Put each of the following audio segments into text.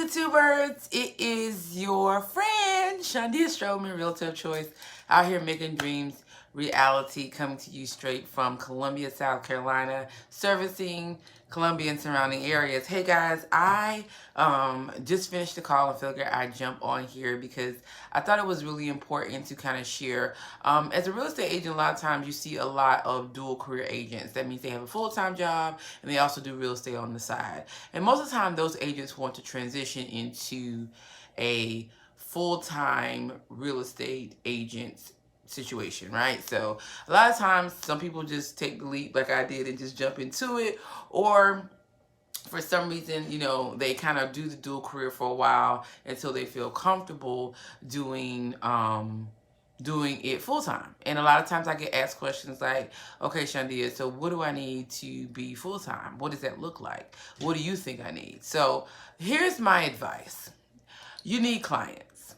YouTubers, it is your friend Shondia Strowman, Realtor of Choice, out here making dreams reality, coming to you straight from Columbia, South Carolina, servicing Columbia and surrounding areas. Hey guys, I just finished the call and figured I'd jump on here because I thought it was really important to kind of share. As a real estate agent, a lot of times you see a lot of dual career agents. That means they have a full-time job and they also do real estate on the side. And most of the time, those agents want to transition into a full-time real estate agent situation, right? So a lot of times some people just take the leap like I did and just jump into it, or for some reason, they kind of do the dual career for a while until they feel comfortable doing it full time. And a lot of times I get asked questions like, okay, Shandia, so what do I need to be full time? What does that look like? What do you think I need? So here's my advice. You need clients.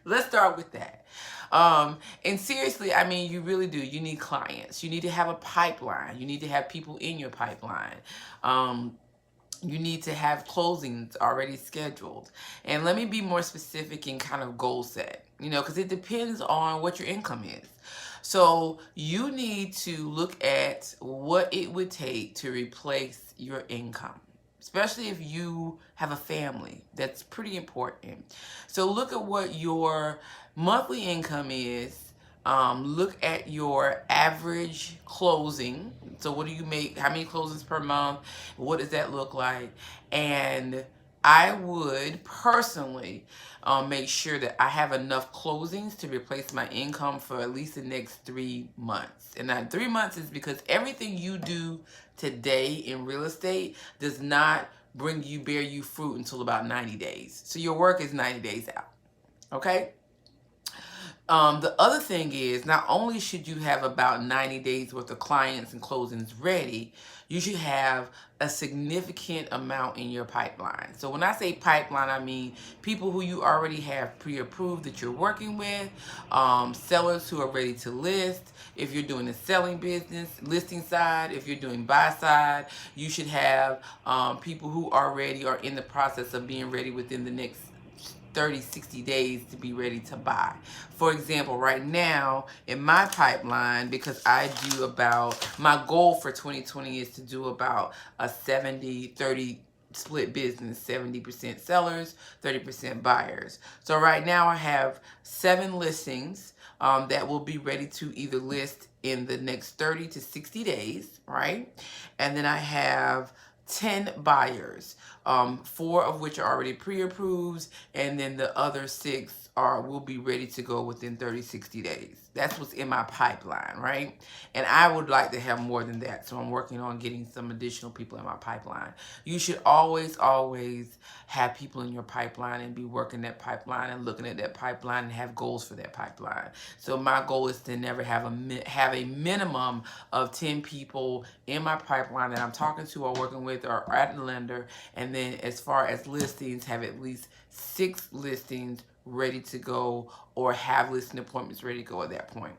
Let's start with that. And seriously, I mean, you really do. You need clients. You need to have a pipeline. You need to have people in your pipeline. You need to have closings already scheduled. And let me be more specific and kind of goal set, because it depends on what your income is. So you need to look at what it would take to replace your income, especially if you have a family. That's pretty important. So look at what your monthly income is. Look at your average closing. So what do you make? How many closings per month? What does that look like? And I would personally make sure that I have enough closings to replace my income for at least the next 3 months. And that 3 months is because everything you do today in real estate does not bear you fruit until about 90 days. So your work is 90 days out. Okay? The other thing is, not only should you have about 90 days worth of clients and closings ready, you should have a significant amount in your pipeline. So when I say pipeline, I mean people who you already have pre-approved that you're working with, sellers who are ready to list. If you're doing a selling business, listing side, if you're doing buy side, you should have people who already are in the process of being ready within the next 30, 60 days to be ready to buy. For example, right now in my pipeline, because my goal for 2020 is to do about a 70-30 split business, 70% sellers, 30% buyers. So right now I have 7 listings that will be ready to either list in the next 30 to 60 days, right? And then I have 10 buyers, 4 of which are already pre-approved, and then the other 6 will be ready to go within 30-60 days. That's what's in my pipeline, right? And I would like to have more than that, so I'm working on getting some additional people in my pipeline. You should always have people in your pipeline and be working that pipeline and looking at that pipeline and have goals for that pipeline. So my goal is to never have a minimum of 10 people in my pipeline that I'm talking to or working with or at the lender. And then as far as listings, have at least 6 listings ready to go or have listing appointments ready to go at that point.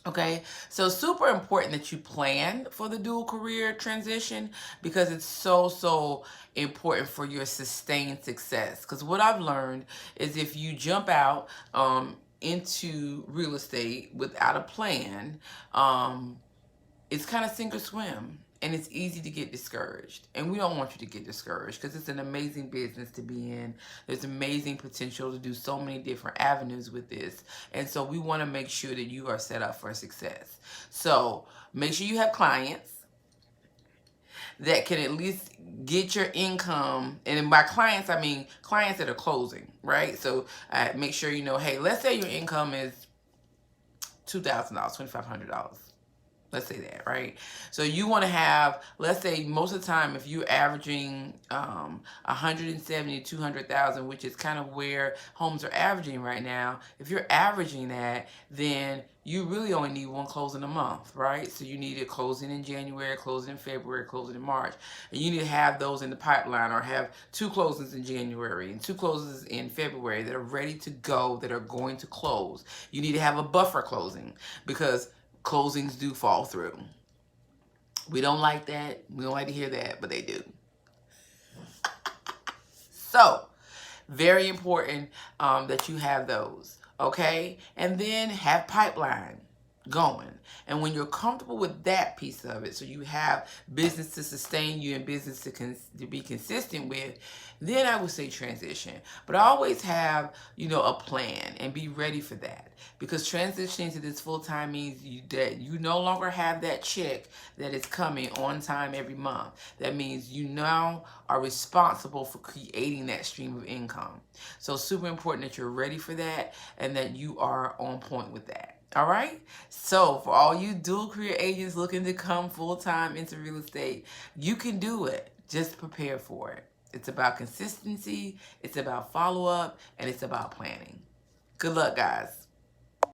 Okay, so super important that you plan for the dual career transition, because it's so important for your sustained success. Because what I've learned is if you jump out into real estate without a plan, it's kind of sink or swim. And it's easy to get discouraged. And we don't want you to get discouraged because it's an amazing business to be in. There's amazing potential to do so many different avenues with this. And so we want to make sure that you are set up for success. So make sure you have clients that can at least get your income. And by clients, I mean clients that are closing, right? So make sure you know, hey, let's say your income is $2,000, $2,500. Let's say that, right? So you want to have, let's say most of the time, if you're averaging 170 to 200,000, which is kind of where homes are averaging right now. If you're averaging that, then you really only need 1 closing a month, right? So you need a closing in January, closing in February, closing in March. And you need to have those in the pipeline, or have 2 closings in January and 2 closings in February that are ready to go, that are going to close. You need to have a buffer closing because closings do fall through. We don't like that. We don't like to hear that, but they do. So, very important that you have those, okay? And then have pipeline going. And when you're comfortable with that piece of it, so you have business to sustain you and business to be consistent with, then I would say transition. But always have, a plan and be ready for that. Because transitioning to this full-time means that you no longer have that check that is coming on time every month. That means you now are responsible for creating that stream of income. So super important that you're ready for that and that you are on point with that. All right. So for all you dual career agents looking to come full-time into real estate, you can do it. Just prepare for it. It's about consistency. It's about follow-up, and it's about planning. Good luck, guys.